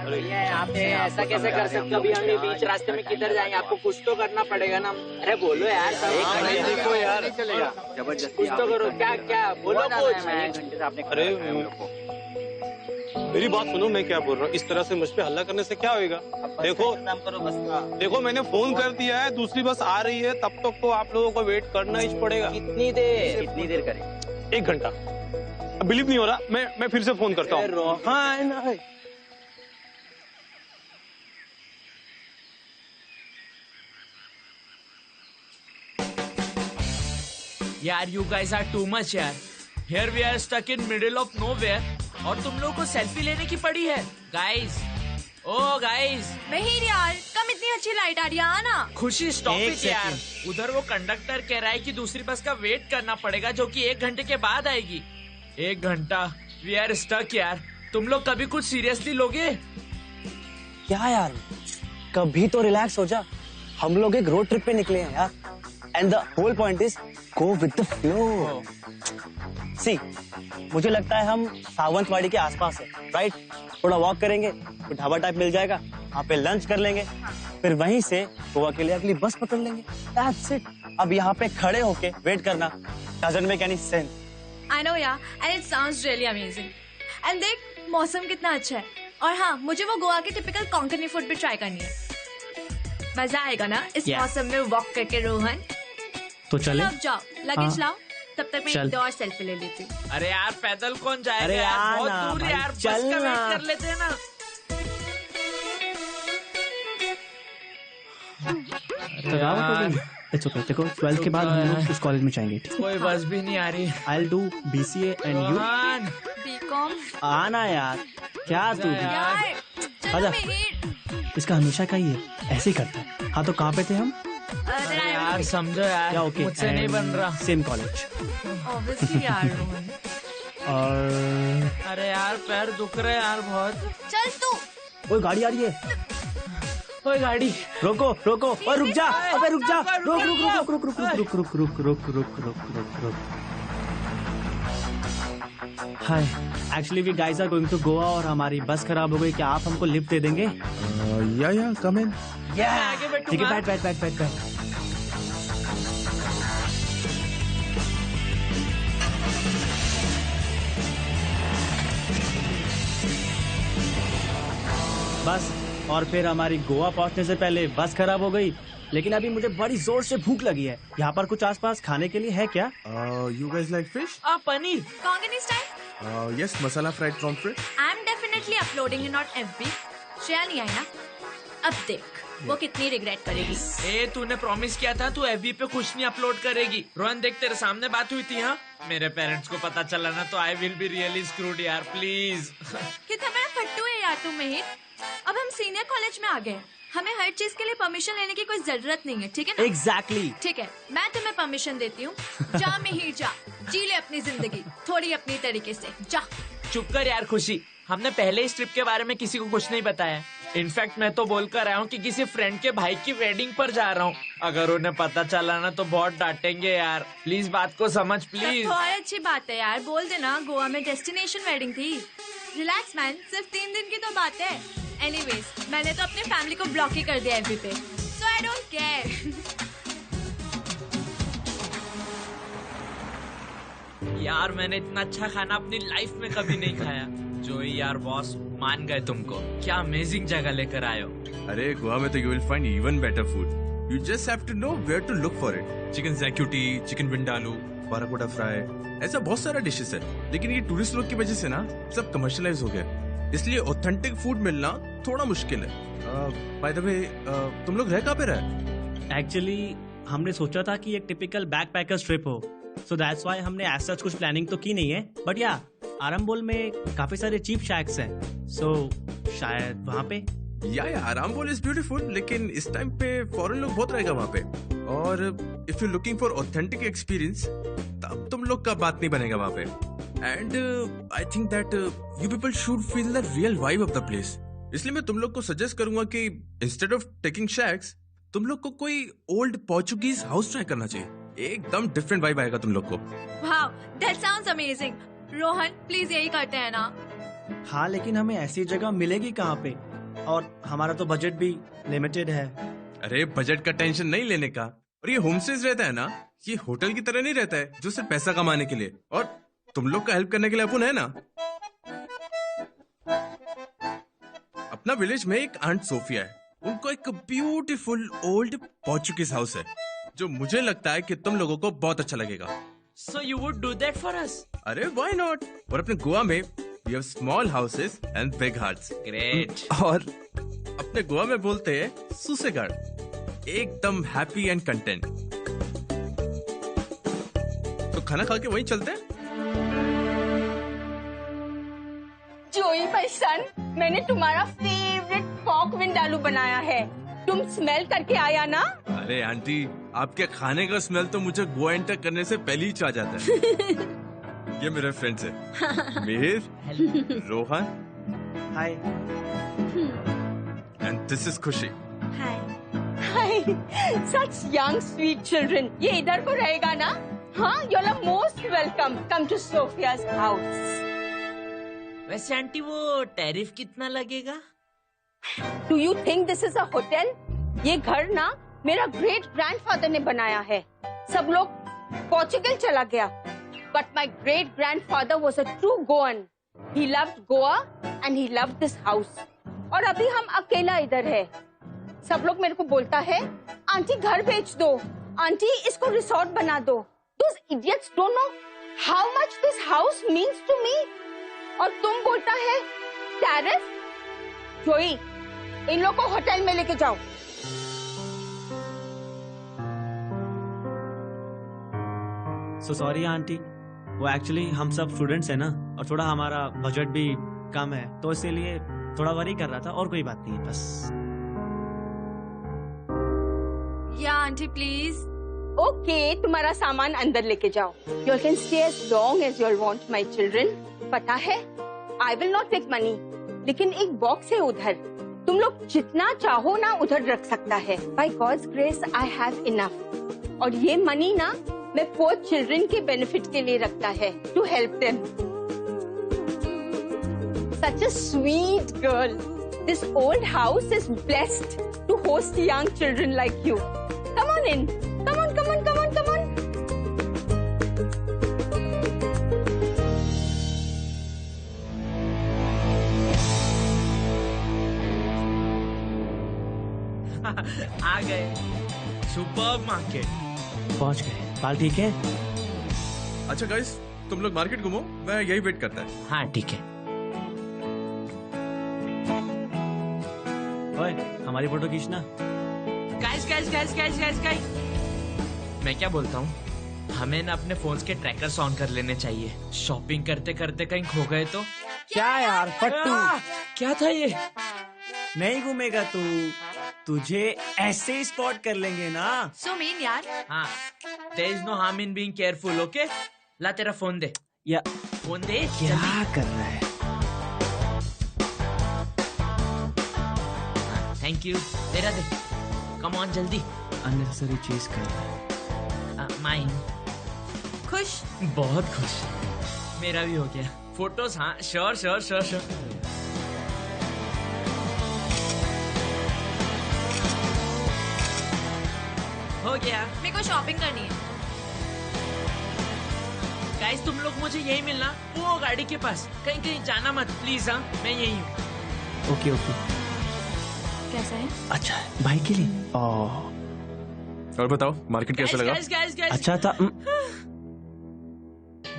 भैया यहाँ पे ऐसा कैसे कर सकते हो? अभी हम बीच रास्ते में किधर जाएंगे? आपको कुछ तो करना पड़ेगा ना। अरे बोलो यार, देखो यार, चलेगा जबरदस्ती कुछ तो करो। क्या क्या बोलो कुछ। एक घंटे से आपने अरे मेरी बात सुनो, मैं क्या बोल रहा हूँ। इस तरह से मुझ पे हल्ला करने से क्या होएगा? देखो मैंने फोन कर दिया है, दूसरी बस आ रही है, तब तक तो आप लोगों को वेट करना ही पड़ेगा। कितनी देर करें? 1 घंटा। बिलीव नहीं हो रहा, मैं फिर से फोन करता हूँ। हाँ यार you guys are too much यार। Here we are stuck in middle of nowhere और तुम लोगों को सेल्फी लेने की पड़ी है। गाइस, ओ गाइस। नहीं यार, कम इतनी अच्छी लाइट आ रही है ना। खुशी स्टॉप इट यार। उधर वो कंडक्टर कह रहा है कि दूसरी बस का वेट करना पड़ेगा जो कि 1 घंटे के बाद आएगी। 1 घंटा, वी आर स्टक यार। तुम लोग कभी कुछ सीरियसली लोगे? क्या यार, कभी तो रिलैक्स हो जा। हम लोग एक रोड ट्रिप पे निकले हैं यार, and the whole point is go with the flow. See, मुझे लगता है हम सावंतवाड़ी के आसपास है, राइट? थोड़ा वॉक करेंगे तो ढाबा टाइप मिल जाएगा, वहाँ पे लंच कर लेंगे, फिर वहीं से गोवा के लिए अगली बस पकड़ लेंगे। That's it. अब यहाँ पे खड़े होके वेट करना doesn't make any sense. I know यार, and it sounds really amazing. And देख, मौसम कितना अच्छा है। और हाँ, मुझे वो गोवा के टिपिकल कोंकणी फूड भी ट्राई करनी है। मजा आएगा ना इस मौसम में वॉक करके रोहन? तो चले? अब जाओ, लगेज लाओ, तब तक मैं एक और सेल्फी ले लेती हूँ। अरे यार पैदल कौन जाएगा? अरे यार बहुत ना, दूर भाई, यार, बस चल का ना। वेट कर लेते हैं ना। It's okay. देखो 12th के बाद हम लोग उस कॉलेज में जाएंगे। कोई बस भी नहीं आ रही। I'll do BCA and you? Rohan, BCom आना यार, क्या तू भी? यार, चलो आजा। मिहिर। इसका हमेशा का ही है, ऐसे ही करता है। हाँ तो कहाँ पे थे हम? अरे यार समझो यार, क्या ओके? मुझसे नहीं बन रहा। Same college. Obviously यार रोहन। और अरे यार पैर दुख रहे यार बहुत। चल तू। ओए गाड़ी आ रही है, ओए गाड़ी, रोको रोको और रुक जा। अबे रुक जा, रुक रुक रुक रुक रुक रुक रुक रुक रुक रुक रुक रुक रुक। Hi, actually we guys are going to Goa और हमारी बस खराब हो गई। क्या आप हमको लिफ्ट दे देंगे? या कम इन। आगे बैठूंगा। ठीक है, बैठ बैठ बैठ बैठ बैठ। बस, और फिर हमारी गोवा पहुंचने से पहले बस खराब हो गई। लेकिन अभी मुझे बड़ी जोर से भूख लगी है। यहाँ पर कुछ आसपास खाने के लिए है क्या? You guys like fish? Paneer. Konkani style? Yes, masala fried pomfret. I'm definitely uploading it on FB. Shreya नहीं आई ना? अब देख, वो कितनी रिग्रेट करेगी। ए तूने प्रॉमिस किया था तू एफबी पे कुछ नहीं अपलोड करेगी। रोहन देख, तेरे सामने बात हुई थी। हाँ, मेरे पेरेंट्स को पता चला ना तो I will be really screwed यार, प्लीज। कितना बड़ा फट्टू है यार तू मिहिर। अब हम सीनियर कॉलेज में आ गए, हमें हर चीज के लिए परमिशन लेने की कोई जरूरत नहीं है, ठीक है ना? एग्जैक्टली। ठीक है, मैं तुम्हें परमिशन देती हूँ। जा मिहिर जा, जी ले अपनी जिंदगी थोड़ी अपनी तरीके से, जा। चुप कर यार खुशी, हमने पहले इस ट्रिप के बारे में किसी को कुछ नहीं बताया। इनफैक्ट मैं तो बोलकर आया हूँ कि किसी फ्रेंड के भाई की वेडिंग पर जा रहा हूँ। अगर उन्हें पता चला ना तो बहुत डांटेंगे यार। प्लीज बात को समझ प्लीज। बहुत अच्छी बात है यार, बोल देना गोवा में डेस्टिनेशन वेडिंग थी। रिलैक्स मैन, सिर्फ 3 दिन की तो बात है। एनीवेज, मैंने तो अपने फैमिली को ब्लॉक ही कर दिया एफबी पे, सो आई डोंट केयर। यार मैंने इतना अच्छा खाना अपनी लाइफ में कभी नहीं खाया। जो यार बॉस, मान गए तुमको। क्या अमेजिंग जगह लेकर आए हो। अरे गोवा में तो you will find even better food. You just have to know where to look for it. Chicken xacuti, chicken vindaloo, बाराकोटा फ्राई, ऐसा बहुत सारा डिशेस है। लेकिन ये टूरिस्ट लोग की वजह से ना सब कमर्शियलाइज हो गया, इसलिए ऑथेंटिक फूड मिलना थोड़ा मुश्किल है। बाय द वे, तुम लोग रह कहाँ पे रहे? एक्चुअली हमने सोचा था कि एक टिपिकल बैकपैकर्स ट्रिप हो, सो दैट्स व्हाई हमने एज सच कुछ प्लानिंग तो की नहीं है। बट या आरंबोल में काफी सारे चीप शैक्स हैं, सो शायद वहाँ पे। या आरामबोल इज ब्यूटीफुल, लेकिन इस टाइम पे फॉरेन लोग बहुत रहेगा वहाँ पे। और if you looking for authentic experience, तब तुम लोग का बात नहीं बनेगा वहाँ पे। And I think that you people should feel the real vibe of the place. इसलिए मैं तुम लोग को सजेस्ट करूंगा कि इंस्टेड ऑफ टेकिंग शैक्स, तुम लोग को कोई ओल्ड पोर्चुगीज हाउस ट्राई करना चाहिए। एकदम डिफरेंट वाइब आएगा तुम लोग को। Wow, that sounds amazing. Rohan, please यही करते हैं ना? हाँ, लेकिन हमें ऐसी जगह मिलेगी कहाँ पे और हमारा तो बजट भी लिमिटेड है। अरे बजट का टेंशन नहीं लेने का। और ये होम स्टेज रहता है ना, ये होटल की तरह नहीं रहता है जो सिर्फ पैसा कमाने के लिए। और तुम लोग का हेल्प करने के लिए अपन है ना। अपना विलेज में एक आंट सोफिया है, उनको एक ब्यूटीफुल ओल्ड पोर्चुगीज हाउस है जो मुझे लगता है कि तुम लोगों को बहुत अच्छा लगेगा। So you would do that for us? अरे व्हाई नॉट। और अपने गोवा में we have small houses and big hearts. Great. और अपने गोवा में बोलते हैं सुसेगाड़, एकदम हैप्पी एंड कंटेंट। तो खाना खा के वहीं चलते हैं। जोई भाई सन, मैंने तुम्हारा फेवरेट पॉक विंडालू बनाया है। तुम स्मेल करके आया ना? अरे आंटी, आपके खाने का स्मेल तो मुझे गोवा एंटर करने से पहले ही आ जाता है। ये मेरे फ्रेंड्स हैं, मिहिर, रोहन हाय। एंड दिस इज खुशी। हाय, such young sweet children. ये इधर को रहेगा ना? हाँ, you're the most welcome. Come to Sophia's house. वैसे आंटी वो टैरिफ कितना लगेगा? Do you think this is a hotel? ये घर ना मेरा ग्रेट ग्रैंडफादर ने बनाया है। सब लोग पोर्चुगल चला गया, but my great grandfather was a true Goan. He loved Goa and he loved this house. और अभी हम अकेला इधर है। सब लोग मेरे को बोलता है, आंटी घर बेच दो, आंटी इसको रिसोर्ट बना दो। Those idiots don't know how much this house means to me. और तुम बोलता है टैरिफ? जोई, इन लोग को होटल में लेके जाओ। सो सॉरी आंटी, वो एक्चुअली हम सब स्टूडेंट्स हैं ना, और थोड़ा हमारा बजट भी कम है, तो इसीलिए थोड़ा वरी कर रहा था, और कोई बात नहीं है बस। या आंटी प्लीज। ओके, तुम्हारा सामान अंदर लेके जाओ। You can stay as long as you want, my children. पता है, I will not take money. लेकिन एक बॉक्स है उधर, तुम लोग जितना चाहो ना उधर रख सकता है। By God's grace, I have enough. और ये मनी ना मैं पोर चिल्ड्रन के बेनिफिट के लिए रखता है, to help them. Such a sweet girl. This old house is blessed to host young children like you. Come on in. Come on, come on, come on, come on. आ गए superb market. पहुंच गए। बाल ठीक है? अच्छा guys, तुम लोग market घूमो, मैं यही वेट करता है। हाँ ठीक है। ओए, हमारी फोटो खींचना। Guys guys guys guys guys guys, मैं क्या बोलता हूँ, हमें ना अपने फोन्स के ट्रैकर्स ऑन कर लेने चाहिए। शॉपिंग करते करते कहीं खो गए तो क्या यार फट्टू, क्या था ये? नहीं घूमेगा तू, तुझे ऐसे ही स्पॉट कर लेंगे ना। सो मीन यार। हाँ, there is no harm in being careful, okay? ला तेरा फोन दे। या फोन दे। क्या कर रहा है? थैंक यू, तेरा दे। कम ऑन जल्दी। अननेसेसरी चीज कर रहा है। माइन। खुश? बहुत खुश। मेरा भी हो गया। फोटोज हाँ, श्योर श्योर श्योर श्योर। हो गया। मेरे को शॉपिंग करनी है। गाइस तुम लोग मुझे यही मिलना, वो गाड़ी के पास। कहीं कहीं जाना मत प्लीज। हाँ, मैं यही हूँ। Okay okay. कैसा है? अच्छा है भाई के लिए। और बताओ मार्केट कैसा लगा? गाइस गाइस गाइस, अच्छा था।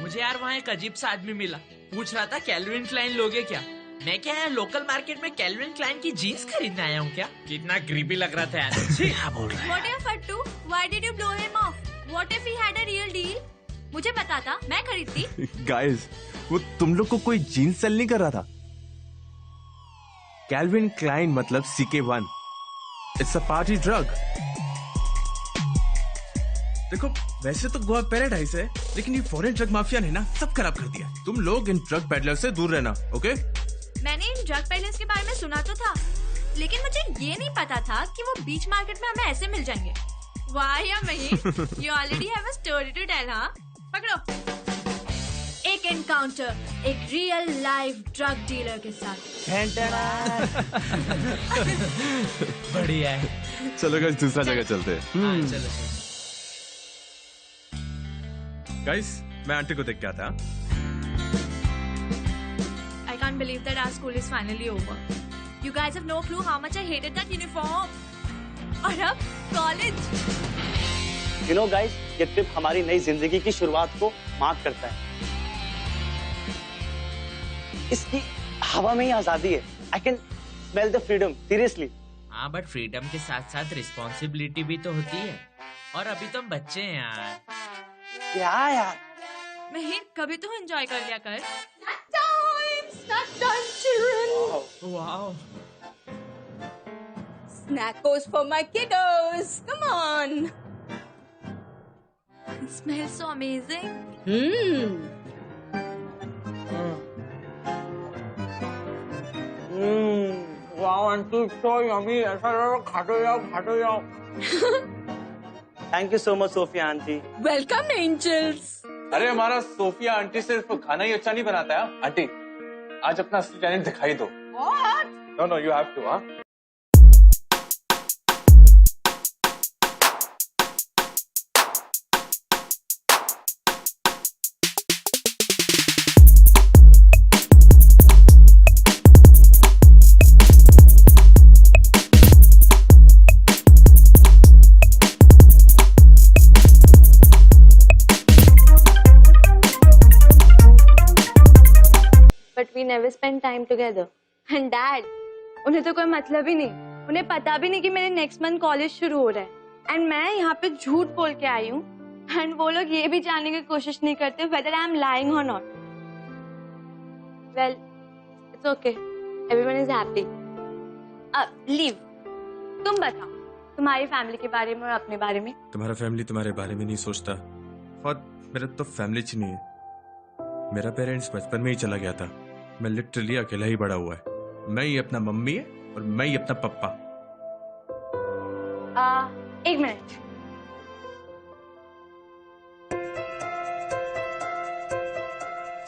मुझे यार वहाँ एक अजीब सा आदमी मिला, पूछ रहा था कैल्विन क्लाइन लोगे क्या? मैं क्या है लोकल मार्केट में कैल्विन क्लाइन की जीन्स खरीदने आया हूँ क्या? कितना क्रीपी लग रहा था यार। क्या बोल रहा है? What if Fattu? Why did you blow him off? What if he had a real deal? मुझे पता था, मैं खरीदती। गाइस, वो तुम लोग को कोई जीन्स सेल नहीं कर रहा था। कैल्विन क्लाइन मतलब CK1। It's a party drug. देखो वैसे तो गोवा पैराडाइज है, लेकिन ये फॉरेन ड्रग माफिया ने ना सब खराब कर दिया। तुम लोग इन ड्रग पेडलर से दूर रहना, ओके? मैंने इन ड्रग पेडलर्स के बारे में सुना तो था, लेकिन मुझे ये नहीं पता था कि वो बीच मार्केट में हमें ऐसे मिल जाएंगे। वाह या नहीं, you already have a story to tell, हाँ? पकड़ो। एक एनकाउंटर एक रियल लाइफ ड्रग डीलर के साथ। बढ़िया है। चलो गाइस दूसरा जगह चलते हैं। हाँ, चलो चलो। गाइस मैं आंटी को देख के आता। I can't believe that our school is finally over. You guys have no clue how much I hated that uniform. और अब college. You know guys, ये ट्रिप हमारी नई जिंदगी की शुरुआत को मार्क करता है। इसकी हवा में ही आजादी है। I can smell the freedom. Seriously. हाँ बट फ्रीडम के साथ साथ रिस्पॉन्सिबिलिटी भी तो होती है, और अभी तो हम बच्चे हैं यार। क्या यार? महीर कभी तो एंजॉय कर लिया कर। Snack time, children. Wow. Snackos for my kiddos. Come on. It smells so amazing. Wow aunty so yummy, ऐसा लग रहा है खाते जाओ। Thank you so much, Sophia aunty. Welcome, angels. अरे हमारा सोफिया आंटी सिर्फ खाना ही अच्छा नहीं बनाता है। आंटी आज अपना असली टैलेंट दिखाई दो। What? No you have to. हाँ But we never spend time together. And Dad, उन्हें तो कोई मतलब ही नहीं। उन्हें पता भी नहीं कि मेरे नेक्स्ट मंथ कॉलेज शुरू हो रहा है। एंड मैं यहाँ पे झूठ बोल के आई हूँ। एंड वो लोग ये भी जानने की कोशिश नहीं करते whether I am lying or not. Well, it's okay. Everyone is happy. Leave. तुम बताओ तुम्हारी फैमिली के बारे में और अपने बारे में। तुम्हारा फैमिली तुम्हारे बारे में नहीं सोचता, और मेरा तो फैमिली ही नहीं है। मेरा पेरेंट्स बचपन में ही चला गया था। मैं लिटरली अकेला ही बड़ा हुआ है। मैं ही अपना मम्मी है और मैं ही अपना पप्पा। एक मिनट।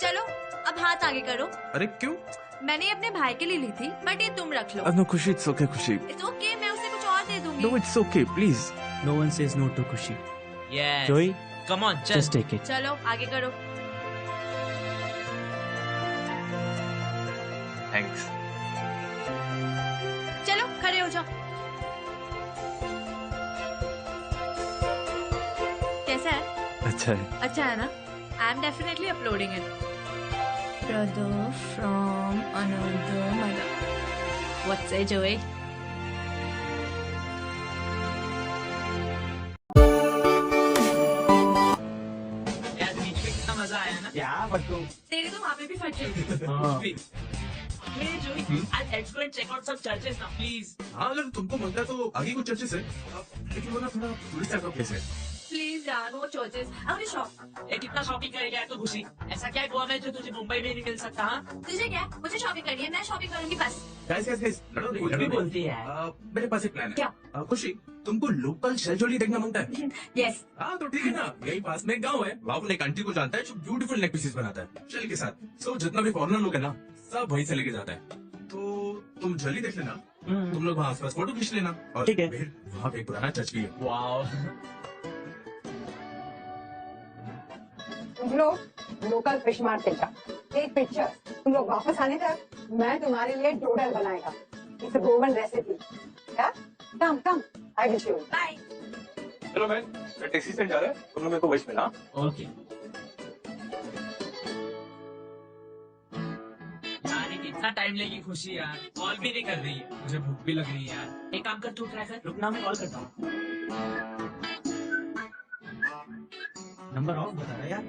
चलो अब हाथ आगे करो। अरे क्यों? मैंने ये अपने भाई के लिए ली थी, बट ये तुम रख लो। No Khushi, it's okay Khushi. It's okay, मैं उसे कुछ और दे दूंगी। No it's okay please. No one says no to Kushi. Yes. Joey, come on चल। just take it. चलो आगे करो। थैंक्स। चलो खड़े हो जाओ। कैसा है? अच्छा है। अच्छा है ना? I am definitely uploading it. Brother from another mother. What's से जोए? यार बीच में कितना मजा आया ना। तेरी तो वहाँ पे भी फट रही। Hey Joey, let's go and check out some churches now, please. हाँ अगर तुमको मिलता है तो आगे कुछ चर्चेस है, लेकिन वो ना थोड़ा टूरिस्ट टाइप का प्लेस है। प्लीज यार वो चर्चेस। अरे शॉप। ये कितना शॉपिंग करेगा तो खुशी? ऐसा क्या गोवा में जो तुझे मुंबई में नहीं मिल सकता? हाँ? तुझे क्या? मुझे शॉपिंग करनी है, मैं शॉपिंग करूंगी बस। गाइस लड़ो नहीं, कुछ लड़ो भी नहीं। बोलती है। मेरे पास एक प्लान है। क्या? खुशी, तुमको लोकल शेल ज्वेलरी देखना मांगता है। यस। हाँ तो ठीक है ना, यही पास में एक गाँव है, वहाँ अपने एक आंटी को जानता है जो ब्यूटीफुल नेक पीसेस बनाता है शेल के साथ। सो जितना भी फॉरेनर लोग है ना, सब वहीं से लेके जाता है। तो तुम ज्वेलरी देख लेना, तुम लोग वहाँ आसपास फोटो खींच लेना, और ठीक है। फिर वहाँ पे एक पुराना चर्च भी है। वाओ। तुम लोग लोकल फिश मार्केट का एक पिक्चर। तुम लोग वापस आने तक मैं तुम्हारे लिए डोडल बनाएगा। It's a Goan recipe. क्या? Come I will show you. Bye. चलो मैं टैक्सी से जा रहा है, तुम लोग मेरे को वहीं मिला। ओके। यार ये कितना टाइम लेगी खुशी यार, कॉल भी नहीं कर रही है। मुझे भूख भी लग रही है यार। एक काम कर, तू ट्राई कर। रुकना मैं कॉल करता हूँ। नंबर ऑफ बता रहा है यार।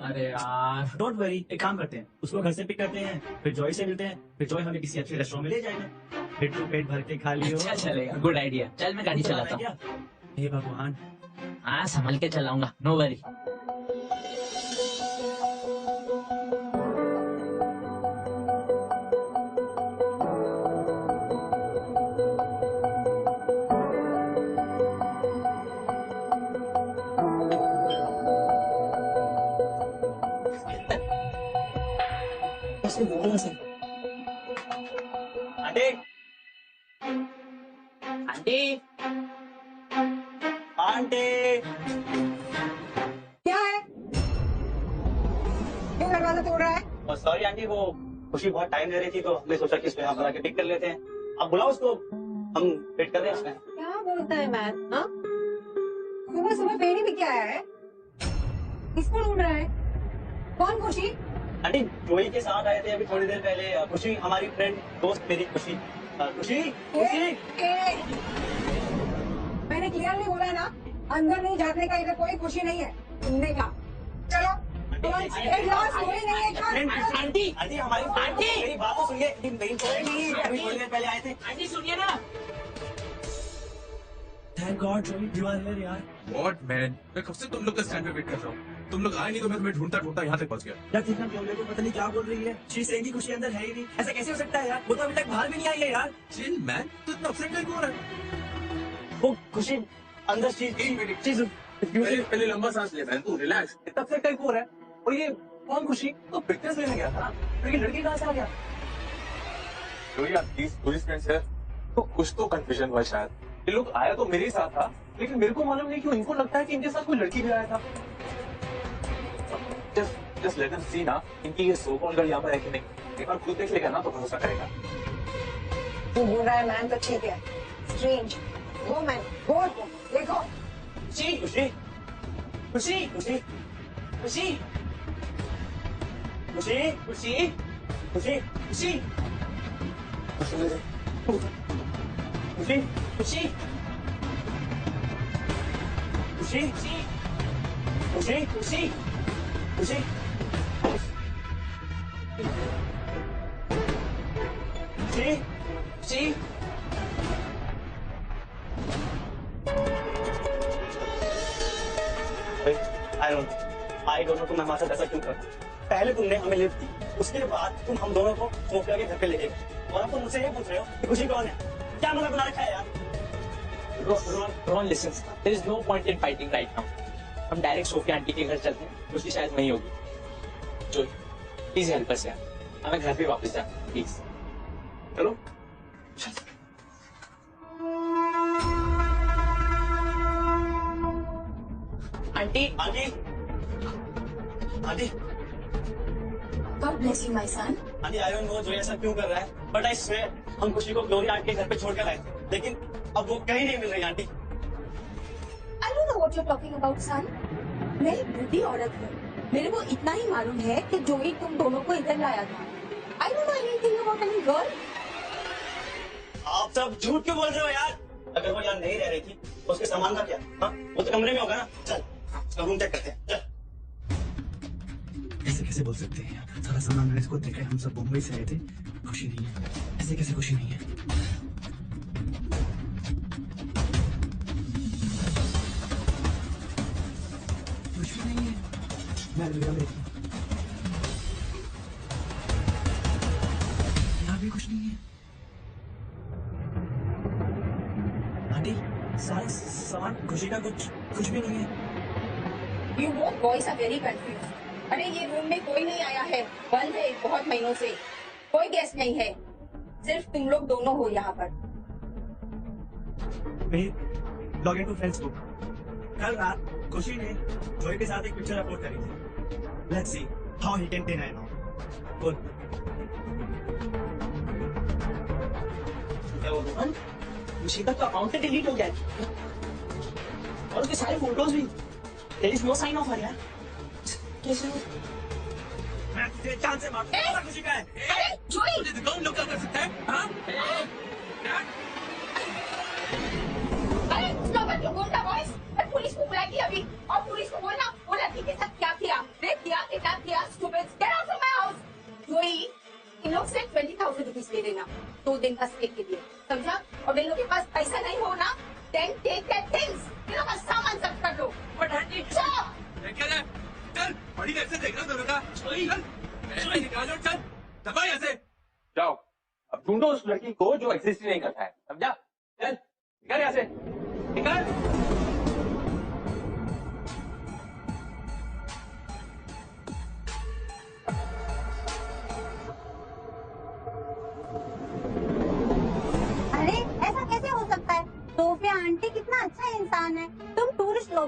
अरे यार डोंट वरी, एक काम करते हैं, उसको घर से पिक करते हैं, फिर जॉय से मिलते हैं, फिर जॉय हमें किसी अच्छे रेस्टोरेंट में ले जाएगा, फिर तू पेट भर के खा लियो। अच्छा चलेगा, गुड आइडिया। चल मैं गाड़ी चलाता हूँ। हे भगवान। हाँ संभल के चलाऊंगा, नो वरी। कैसे बोलना से आंटी आंटी आंटी क्या है? क्यों दरवाजा तोड़ रहा है? सॉरी आंटी, वो खुशी बहुत टाइम ले रही थी तो हमने सोचा कि इसको यहाँ पर आके पिक कर लेते हैं। आप बुलाओ उसको, हम वेट कर रहे हैं उसमें। क्या बोलता है मैन? हाँ? सुबह सुबह पेड़ी भी क्या है? किसको ढूंढ रहा है? कौन खुशी? आंटी जोई के साथ आए थे अभी थोड़ी देर पहले। खुशी हमारी फ्रेंड दोस्त मेरी खुशी। खुशी खुशी मैंने क्लियर नहीं बोला ना, अंदर नहीं जाने का, इधर कोई खुशी नहीं है। सुनने का चलो। एक लास्ट कोई नहीं है। आंटी आंटी हमारी आंटी मेरी बात तो सुनिए। मेरी फ्रेंड नहीं, अभी थोड़ी देर पहले आए थे। आंटी सुनिए ना। थैंक गॉड जोई यू आर हियर यार। व्हाट मैन, मैं कब से तुम लोग का स्टैंड पे वेट कर रहा हूँ। तुम लोग आए नहीं तो मैं तुम्हें ढूंढता ढूंढता यहाँ तक पहुँच गया। यार ठीक है, मेरे को पता नहीं क्या बोल रही है। शी सेइंग कि खुशी अंदर है ही नहीं। ऐसा कैसे हो सकता है यार? वो तो अभी तक बाहर भी नहीं आई है यार। चिल मैन, तू इतना अपसेट क्यों हो रहा है? वो खुशी अंदर चीज पहले लंबा सांस ले मैन, तू रिलैक्स। इतना अपसेट टाइप हो रहा है। और ये कौन खुशी? तो फिटनेस लेने गया था, लेकिन लड़की कहाँ से आ गया? जो यार प्लीज टूरिस्ट फ्रेंड्स है तो कुछ तो कंफ्यूजन हुआ शायद। ये लोग आया तो मेरे ही साथ था, लेकिन मेरे को मालूम नहीं क्यों इनको लगता है कि इनके साथ कोई लड़की भी आया था। जस्ट लेट देम सी ना, इनकी ये सो कॉल्ड गर्ल यहाँ पर है कि नहीं। एक बार खुद देख लेगा ना तो भरोसा करेगा। तू बोल रहा है मैन तो ठीक है। स्ट्रेंज। गो मैन, गो देखो। खुशी खुशी खुशी खुशी खुशी खुशी खुशी खुशी खुशी खुशी खुशी खुशी खुशी खुशी खुशी खुशी खुशी आई डोंट नो तुम हमारे साथ ऐसा क्यों कर। पहले तुमने हमें लिफ्ट दी, उसके बाद तुम हम दोनों को सोफिया के घर पे लेके गए और अब तुम मुझसे ये पूछ रहे हो कि खुशी कौन है? क्या मतलब बना रखा है यार? Ron, listen. There is no point in fighting right now. हम डायरेक्ट सोफिया आंटी के घर चलते हैं, उसकी शायद वहीं होगी। जो प्लीज हेल्प अस यार, हमें घर पे वापस जाना प्लीज। चलो aunty aunty aunty God bless you, my son. Aunty I don't know जो ऐसा क्यों कर रहा है, बट आई स्वेयर हम खुशी को ग्लोरी आंटी के घर पे छोड़ कर आए थे, लेकिन अब वो कहीं नहीं मिल रही aunty. I don't know what you're talking about, son. मैं एक बुढ़ी औरत हूँ। मेरे को इतना ही मालूम है कि जोई तुम दोनों को इधर लाया था। I don't know anything about any girl. आप सब झूठ क्यों बोल रहे हो यार? अगर वो यहाँ नहीं रह रही थी तो उसके सामान का क्या? हाँ वो तो कमरे में होगा ना। चल उसका रूम चेक करते हैं। चल। ऐसे कैसे बोल सकते हैं यार? सारा सामान मैंने इसको देखा है, हम सब मुंबई से आए थे। खुशी नहीं है, ऐसे कैसे खुशी नहीं है? खुशी नहीं है। मैं यहाँ भी कुछ नहीं है। आंटी सारा सामान खुशी का कुछ भी नहीं है। You both boys are very confused. अरे ये रूम में कोई नहीं आया है, बंद है बहुत महीनों से, कोई गेस्ट नहीं है, सिर्फ तुम लोग दोनों हो यहाँ पर। Log in to friends book. कल रात खुशी ने जोई के साथ एक पिक्चर अपलोड करी थी। Let's see how he can deny now. Good. क्या हुआ? खुशी का तो अकाउंट डिलीट हो गया और उसके सारे फोटोज भी। There is no sign of her यार। कैसे हो? मैं तुझे जान से मारूंगा। खुशी का है। अरे जोई! मुझे कौन लोग क्या कर सकता है? हाँ? अरे stop it, you गुंडा boys! मैं पुलिस को बुलाई अभी और पुलिस को बोलना वो लड़की के साथ क्या किया, रेप किया, किडनैप किया, stupid, get out from my house! जोई, इन लोग से 20,000 रुपीस ले लेना 2 दिन का स्टे के लिए, समझा? और इन लोग के पास पैसा नहीं हो ना, then take their things, इन लोग का सामान सब कर लो। बट आंटी क्या है? चल, बड़ी देर से देख रहा हूँ दोनों का। चल, ऐसे निकालो, चल, दबा ऐसे। जाओ अब ढूंढो उस लड़की को जो एग्जिस्ट ही नहीं करता है, समझा? चल निकल यहाँ से, निकल।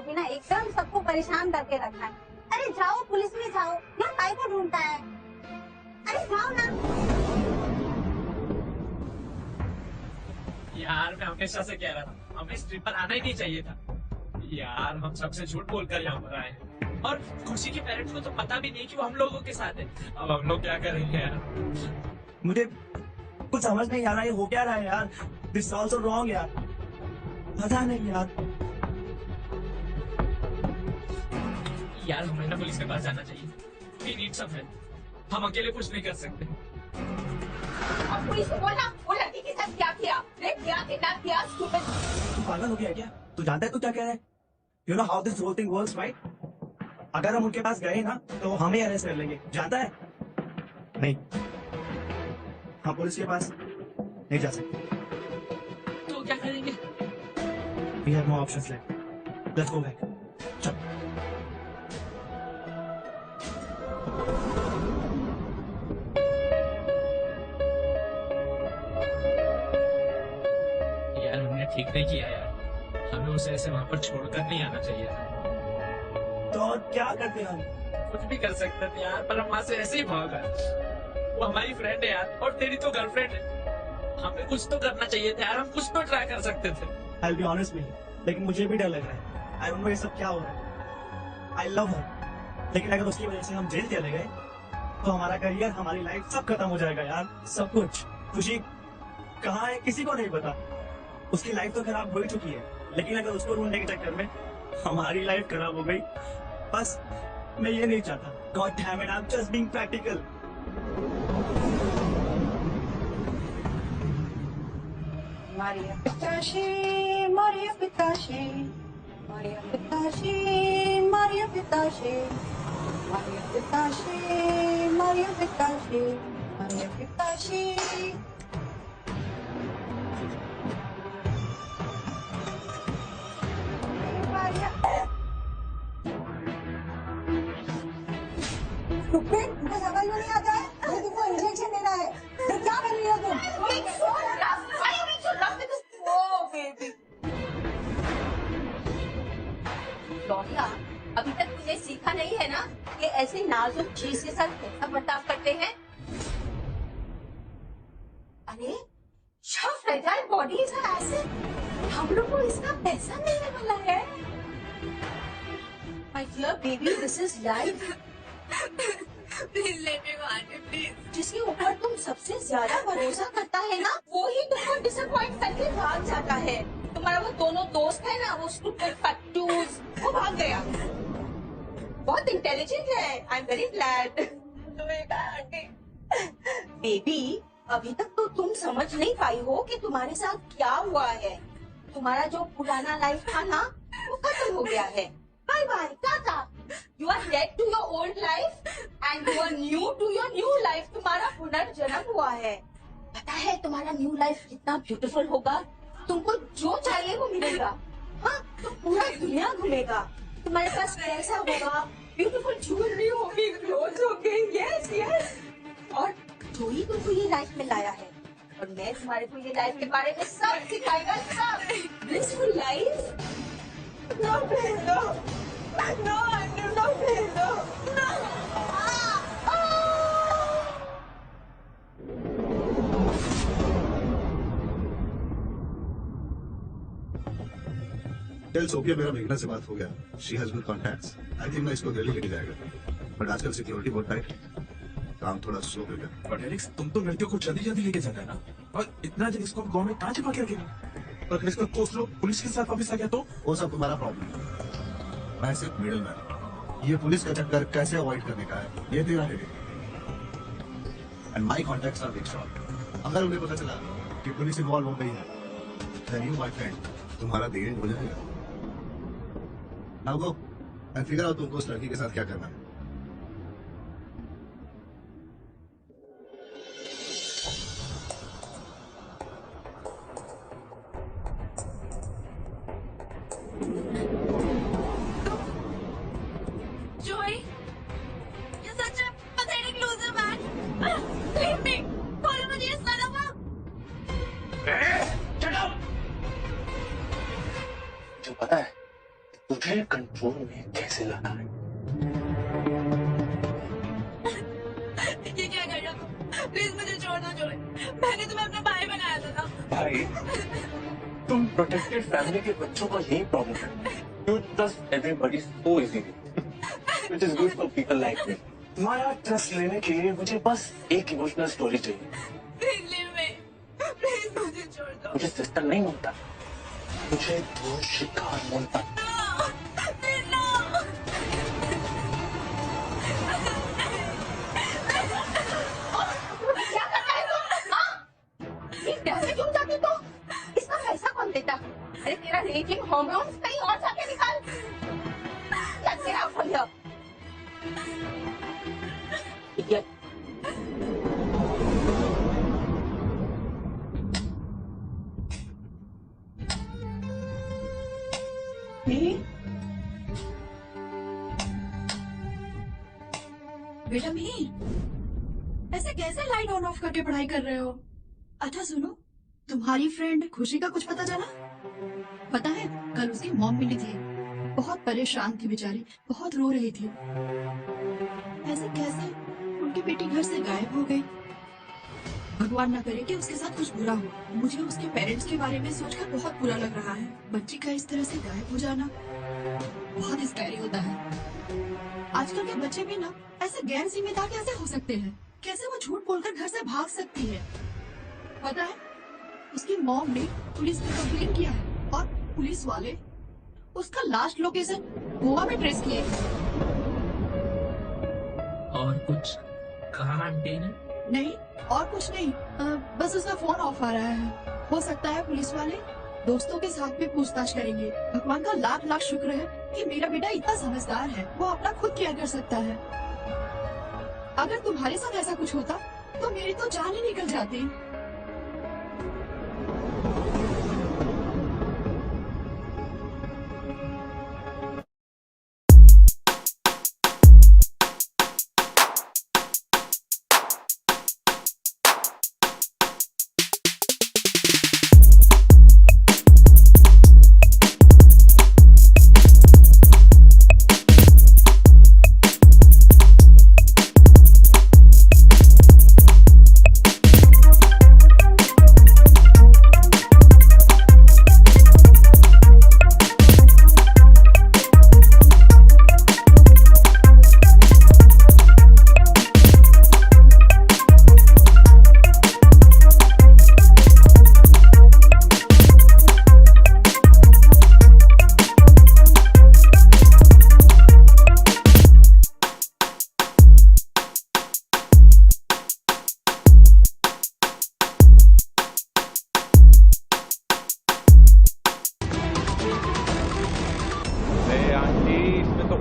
भी ना एकदम सबको परेशान करके रखा है। अरे जाओ पुलिस में जाओ, यहाँ काय को ढूंढता है? अरे जाओ ना। यार मैं हमेशा से कह रहा था हमें इस ट्रिप पर आना ही नहीं चाहिए था। यार हम सबसे झूठ बोलकर यहाँ पर आए हैं और खुशी के पेरेंट्स को तो पता भी नहीं कि वो हम लोगों के साथ है। अब हम लोग क्या करेंगे यार? मुझे कुछ समझ नहीं आ रहा है, हो क्या रहा है यार? दिस ऑल्सो रॉन्ग यार, पता नहीं यार। यार हमें ना पुलिस के पास जाना चाहिए। We need some help। हम अकेले कुछ नहीं कर सकते। और पुलिस को बोलना वो लड़की के साथ क्या किया, रेप किया, किडनैप किया, stupid। तू पागल हो गया क्या? तू जानता है तू क्या कह रहा है? You know how this whole thing works, right? अगर हम उनके पास गए ना तो हमें अरेस्ट कर लेंगे, जानता है? नहीं, हम पुलिस के पास नहीं जा सकते। तो क्या करेंगे? We have no options left. Let's go back. चल। यार हमने ठीक नहीं किया यार, हमें उसे ऐसे वहाँ पर छोड़कर नहीं आना चाहिए था। तो और क्या करते हम? कुछ भी कर सकते थे यार, पर हम वहाँ से ऐसे ही भाग गए। वो हमारी फ्रेंड है यार, और तेरी तो गर्लफ्रेंड है। हमें कुछ तो करना चाहिए था यार, हम कुछ तो ट्राई कर सकते थे। I'll be honest with you, लेकिन मुझे भी डर लग रहा है। I don't know ये सब क्या हो रहा है। I love her, लेकिन अगर उसकी वजह से हम जेल चले गए तो हमारा करियर, हमारी लाइफ सब खत्म हो जाएगा यार, सब कुछ। खुशी कहाँ है किसी को नहीं पता। उसकी लाइफ तो खराब हो ही चुकी है, लेकिन अगर उसको ढूंढने के चक्कर में हमारी लाइफ खराब हो गई, बस मैं ये नहीं चाहता। God damn it, I'm just being practical. Maria Pitashi, Maria Pitashi, Maria Pitashi, Maria Pitashi, Maria Pitashi, Maria Pitashi, Maria Pitashi. Maria. Stupid, तुमको समझ में नहीं आता है? मुझे तुमको इंजेक्शन देना है। ये क्या कर रही हो तुम? लौटिया, अभी तक तुझे सीखा नहीं है ना कि ऐसे नाजुक चीज के साथ कैसा बर्ताव करते हैं? अरे फ्रेजाइल बॉडीज है ऐसे, हम लोग को इसका पैसा मिलने वाला है। My dear baby, this is life. Please let me go aunty, please. जिसके ऊपर तुम सबसे ज्यादा भरोसा करता है ना, वो ही तुमको डिसअपॉइंट करके भाग जाता है। तुम्हारा वो दोनों दोस्त है ना, वो स्टूपिड फट्टूस, वो भाग गया। बहुत इंटेलिजेंट है, I am very glad. Aunty baby, अभी तक तो तुम समझ नहीं पाई हो कि तुम्हारे साथ क्या हुआ है। तुम्हारा जो पुराना लाइफ था ना, वो खत्म हो गया है। Bye bye, tata. You are dead to your old life and you are new to your new life. तुम्हारा पुनर्जन्म हुआ है। पता है तुम्हारा न्यू लाइफ कितना ब्यूटीफुल होगा। तुमको जो चाहिए वो मिलेगा। हाँ, तुम पूरा दुनिया घूमेगा। तुम्हारे पास पैसा होगा, ब्यूटीफुल ज्वेलरी होगी, क्लोथ्स होंगे, यस यस। और जो ही तुमको ये लाइफ में लाया है, और मैं तुम्हारे को ये लाइफ के बारे में सब सिखाएगा, सब। Blissful life. No, please, no. No, Andrew, no, please, no. No. Tell Sophia, मेरा मेघना से बात हो गया। She has good contacts. I think मैं इसको दिल्ली लेके जाएगा, बट आजकल सिक्योरिटी बहुत टाइट, काम थोड़ा स्लो हो गया। बट एलेक्स, तुम तो लड़कियों को जल्दी जल्दी लेके जाना है ना, और इतना जल्दी इसको गाँव में कहाँ छिपा के रखेगा? और अगर इसका दोस्त लोग पुलिस के साथ वापस आ गया तो? वो सब तुम्हारा प्रॉब्लम है, मैं सिर्फ मिडिल मैन। ये पुलिस का चक्कर कैसे अवॉइड करने का है, ये तेरा headache. And my contacts are big shot. अगर उन्हें पता चला कि पुलिस इन्वॉल्व हो गई है, देन यू माय फ्रेंड, तुम्हारा द एंड हो जाएगा। Now go and figure out तुमको उस लड़की के साथ क्या करना है। Joey, you're such a pathetic loser, man. Leave me. Follow me, you son of a. मुझे पता है तुझे छोड़ो छोड़ो, मैंने तुम्हें अपना भाई बनाया था ना। भाई तुम प्रोटेक्टेड फैमिली के बच्चों का यही प्रॉब्लम है। You trust everybody so easily, which is good for people like me. तुम्हारा ट्रस्ट लेने के लिए मुझे बस एक इमोशनल स्टोरी चाहिए। Please leave me. Please मुझे छोड़ दो। मुझे सिस्टर नहीं मिलता, मुझे तो शिकार मिलता। क्या करता है तू? हाँ? ये कैसे क्यों जाती तू? इसका पैसा कौन देता? अरे तेरा रेजिंग होम लोन कहीं और जाके निकाल। Get out from here. Idiot. बेटा मीर, ऐसे कैसे लाइट ऑन ऑफ करके पढ़ाई कर रहे हो? अच्छा सुनो, तुम्हारी फ्रेंड खुशी का कुछ पता चला? पता है कल उसकी मॉम मिली थी, बहुत परेशान थी बेचारी, बहुत रो रही थी। ऐसे कैसे उनकी बेटी घर से गायब हो गई? भगवान ना करे कि उसके साथ कुछ बुरा हो। मुझे उसके पेरेंट्स के बारे में सोचकर बहुत बुरा लग रहा है। बच्ची का इस तरह से गायब हो जाना बहुत स्कैरी होता है। आजकल के बच्चे भी ना ऐसे गैर जिम्मेदार कैसे हो सकते हैं? कैसे वो झूठ बोलकर घर से भाग सकती है? पता है उसकी मॉम ने पुलिस में कंप्लेन किया है और पुलिस वाले उसका लास्ट लोकेशन गोवा में ट्रेस किए। और कुछ कहा आंटी ने? नहीं और कुछ नहीं, बस उसका फोन ऑफ आ रहा है। हो सकता है पुलिस वाले दोस्तों के साथ में पूछताछ करेंगे। भगवान का लाख लाख शुक्र है कि मेरा बेटा इतना समझदार है, वो अपना खुद केयर कर सकता है। अगर तुम्हारे साथ ऐसा कुछ होता तो मेरी तो जान ही निकल जाती।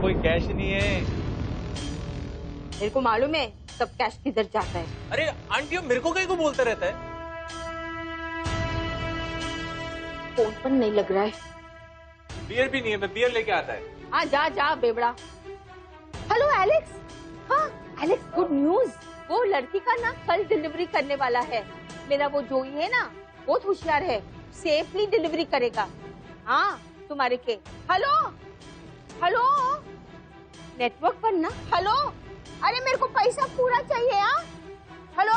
कोई कैश नहीं है। मेरे को मालूम है सब कैश किधर जाता है। अरे आंटी मेरे को कहीं को बोलते रहता है। फोन पर नहीं लग रहा है। बियर भी नहीं है, मैं बियर लेके आता है। हाँ जा जा बेबड़ा। Hello Alex. हाँ एलेक्स गुड न्यूज, वो लड़की का ना कल डिलीवरी करने वाला है। मेरा वो जोई है ना बहुत होशियार है, सेफली डिलीवरी करेगा। हाँ तुम्हारे के। हेलो हेलो नेटवर्क पर ना। हेलो अरे मेरे को पैसा पूरा चाहिए। हाँ हेलो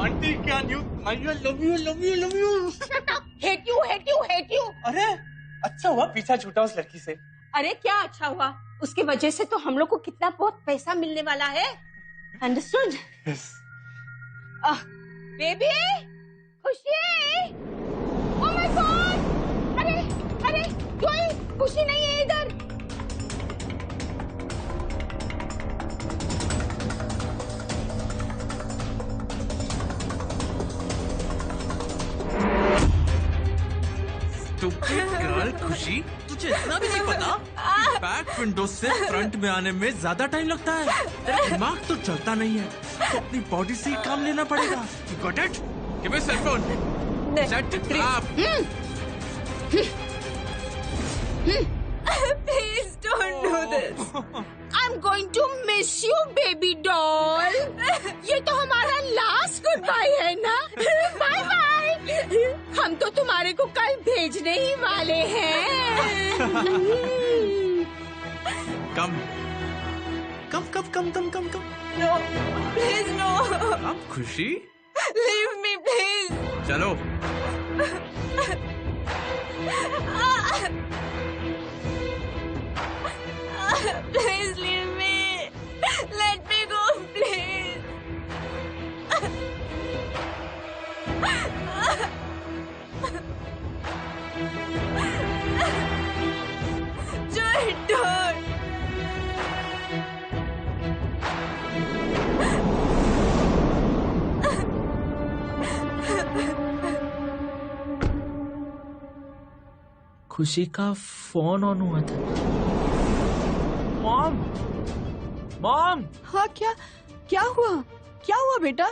आंटी क्या news? Love you love you love you. Hate you hate you hate you. अरे अच्छा हुआ पीछा छूटा उस लड़की से। अरे क्या अच्छा हुआ, उसकी वजह से तो हम लोग को कितना बहुत पैसा मिलने वाला है। अंडरस्टूड? यस। बेबी खुशी। Oh my God. अरे अरे जोई खुशी नहीं है इधर। Stupid girl, खुशी, तुझे इतना भी नहीं पता कि बैक विंडो से फ्रंट में आने में ज्यादा टाइम लगता है। तेरा दिमाग तो चलता नहीं है, तो अपनी बॉडी से ही काम लेना पड़ेगा। You got it? Give me cell phone. Shut up. Please don't do this. I'm going to miss you baby doll. ये तो हमारा लास्ट गुड बाय है ना। Bye bye. हम तो तुम्हारे को कल भेजने ही वाले हैं। Come come come come come come come. No please no, अब खुशी लीव मी प्लीज। चलो। Please leave me. Let me go, please. Joy, don't. खुशी का फोन ऑन हुआ था। मॉम, मॉम, हाँ क्या क्या हुआ बेटा?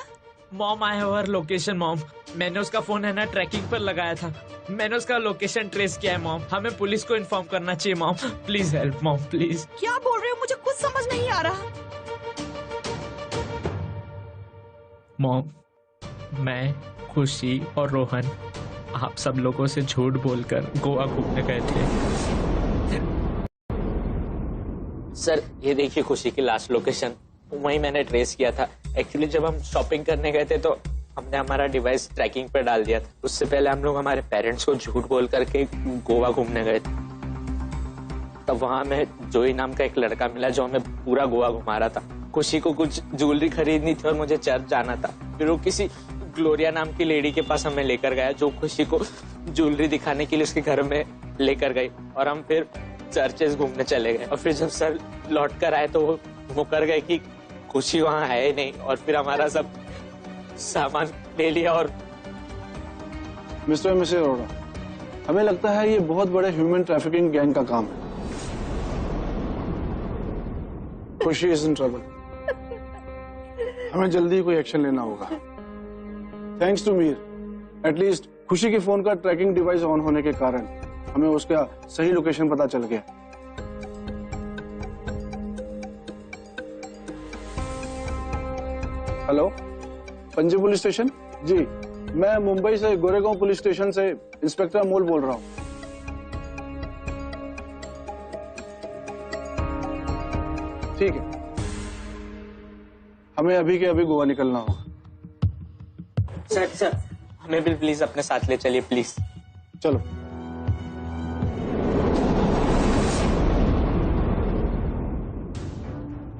Mom, I have her location mom. मैंने उसका फोन है ना ट्रैकिंग पर लगाया था। मैंने उसका लोकेशन ट्रेस किया है मॉम। हमें पुलिस को इन्फॉर्म करना चाहिए mom. Please help mom, please. क्या बोल रहे हो? मुझे कुछ समझ नहीं आ रहा। मॉम, मैं, खुशी और रोहन आप सब लोगों से झूठ बोलकर गोवा घूमने गए थे। सर ये देखिए खुशी की लास्ट लोकेशन, वही मैंने ट्रेस किया था। एक्चुअली जब हम शॉपिंग करने गए थे तो हमने हमारा डिवाइस ट्रैकिंग पर डाल दिया था। उससे पहले हम लोग हमारे पेरेंट्स को झूठ बोल करके गोवा घूमने गए थे। तब वहां हमें जोई नाम का एक लड़का मिला जो हमें पूरा गोवा घुमा रहा था। खुशी को कुछ ज्वेलरी खरीदनी थी और मुझे चर्च जाना था। फिर वो किसी ग्लोरिया नाम की लेडी के पास हमें लेकर गया जो खुशी को ज्वेलरी दिखाने के लिए उसके घर में लेकर गई और हम फिर चर्चेस घूमने चले गए। और फिर जब सर लौट कर आए तो वो मुकर गए कि खुशी वहां है ही नहीं। और फिर हमारा सब सामान ले लिया। और मिस्टर मिसेस अरोड़ा, हमें लगता है ये बहुत बड़े ह्यूमन ट्रैफिकिंग गैंग का काम है। खुशी इज इन ट्रबल। हमें जल्दी कोई एक्शन लेना होगा। थैंक्स टू मीर, एटलीस्ट खुशी के फोन का ट्रैकिंग डिवाइस ऑन होने के कारण हमें उसका सही लोकेशन पता चल गया। हेलो, पंजी पुलिस स्टेशन? जी, मैं मुंबई से गोरेगांव पुलिस स्टेशन से इंस्पेक्टर अमोल बोल रहा हूँ। ठीक है, हमें अभी के अभी गोवा निकलना होगा। सर हमें भी प्लीज अपने साथ ले चलिए प्लीज। चलो।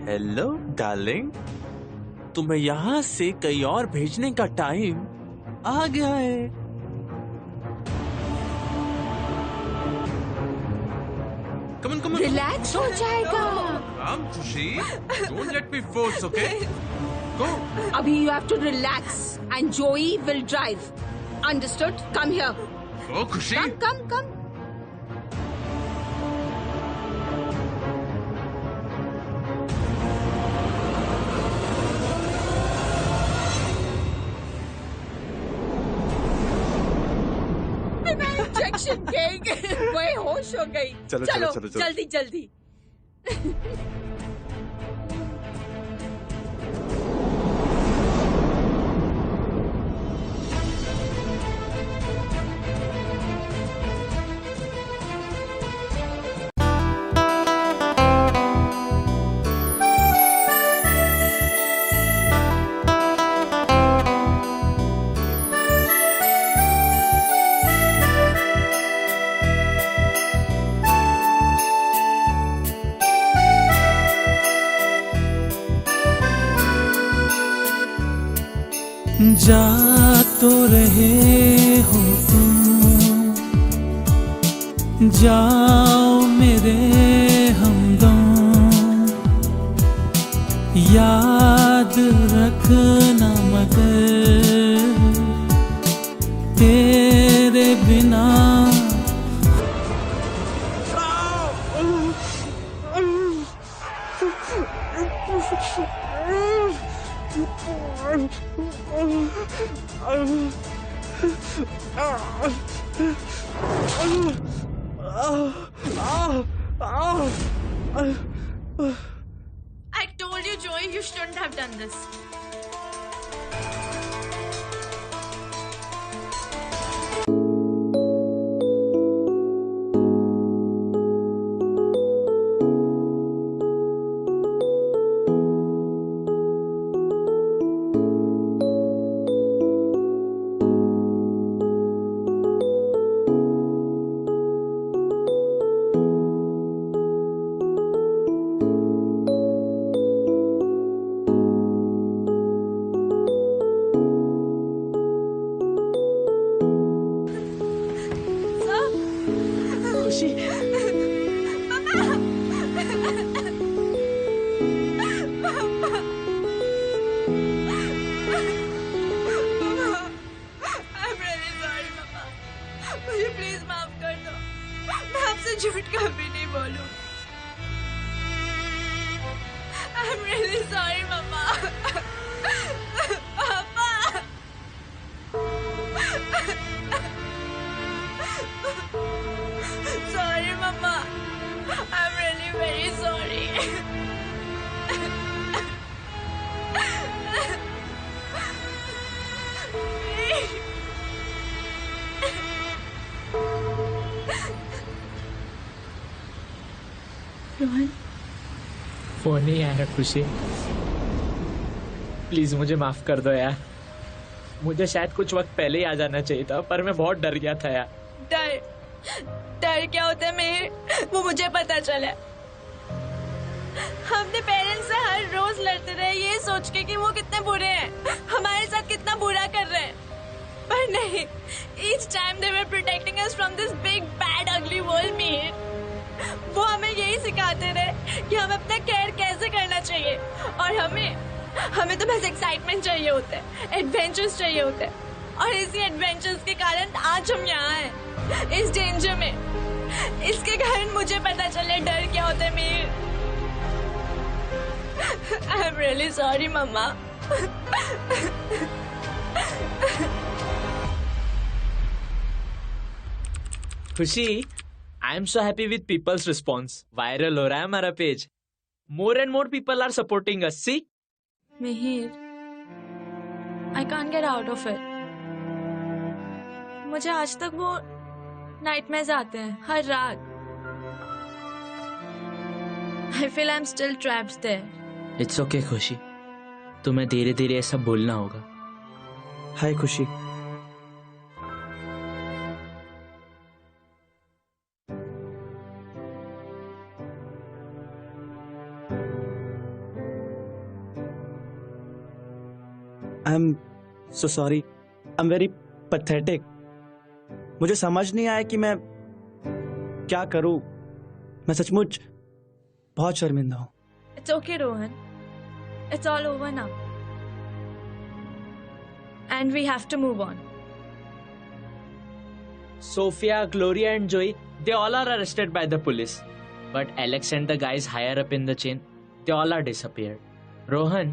हेलो डार्लिंग, तुम्हें यहाँ से कहीं और भेजने का टाइम आ गया है। कमन कमन, रिलैक्स हो जाएगा। I'm खुशी, don't let me force, okay? Go. अभी you have to relax and Joey will drive. Understood? Come here. Go खुशी। Come. इंजेक्शन देंगे। वही होश हो गई। चलो। जल्दी। जा तो रहे हो तुम, जाओ मेरे हमदम, याद रखना मगर तेरे बिना I told You shouldn't have done this. मुझे प्लीज माफ कर दो, मैं आपसे झूठ कभी नहीं बोलूं। I'm really sorry, Mama. Papa. Sorry, Mama. I'm really very sorry. Rohan, phone नहीं आया खुशी। प्लीज मुझे माफ कर दो यार। मुझे शायद कुछ वक्त पहले ही आ जाना चाहिए था, पर मैं बहुत डर गया था यार। डर क्या होता है मेहर, वो मुझे पता चला। हम अपने पेरेंट्स से हर रोज लड़ते रहे ये सोच के कि वो कितने बुरे हैं, हमारे साथ कितना बुरा कर रहे हैं, पर नहीं, each time they were protecting us from this big bad ugly world मेहर। वो हमें यही सिखाते रहे कि हमें अपना केयर कैसे करना चाहिए, और हमें तो बस एक्साइटमेंट चाहिए होता है, एडवेंचर्स चाहिए होते हैं, और इसी एडवेंचर्स के कारण आज हम यहाँ हैं, इस डेंजर में। इसके कारण मुझे पता चले डर क्या होता है मेरे। आई एम रियली सॉरी मम्मा। Khushi, I am so happy with peoples response. Viral हो रहा है हमारा page. More and more people are supporting us. See Mihir, I can't get out of it. मुझे आज तक वो नाइटमेयर्स आते हैं हर रात। I feel I am still trapped there. It's okay Khushi, तुम्हें धीरे धीरे ये सब भूलना होगा। हाय खुशी। I am so sorry, I am very pathetic. मुझे समझ नहीं आया कि मैं क्या करूं। मैं सचमुच बहुत शर्मिंदा हूं। It's okay, Rohan. It's all over now. And we have to move on. Sophia, Gloria and Joey, they all are arrested by the police. But Alex and the guys higher up in the chain, they all are disappeared. Rohan,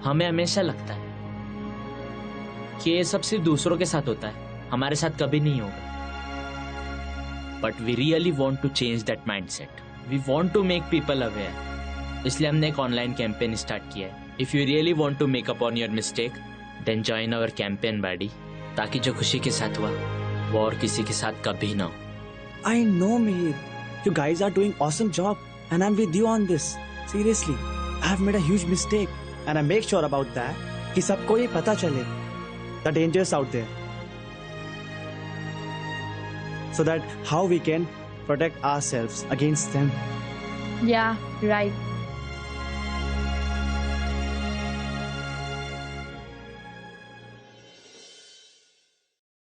हमें हमेशा लगता है कि ये सब सिर्फ दूसरों के साथ होता है, हमारे साथ कभी नहीं होगा। But we really want to change that mindset. We want to make people aware. इसलिए हमने एक ऑनलाइन कैंपेन स्टार्ट किया है। If you really want to make up on your mistake, then join our campaign, buddy. ताकि जो खुशी के साथ हुआ वो और किसी के साथ कभी ना हो। I know, Mihir. You guys are doing awesome job, and I'm with you on this. Seriously, I have made a huge mistake, and I make sure about that. कि सबको ये पता चले the dangers out there, so that how we can protect ourselves against them. Yeah, right.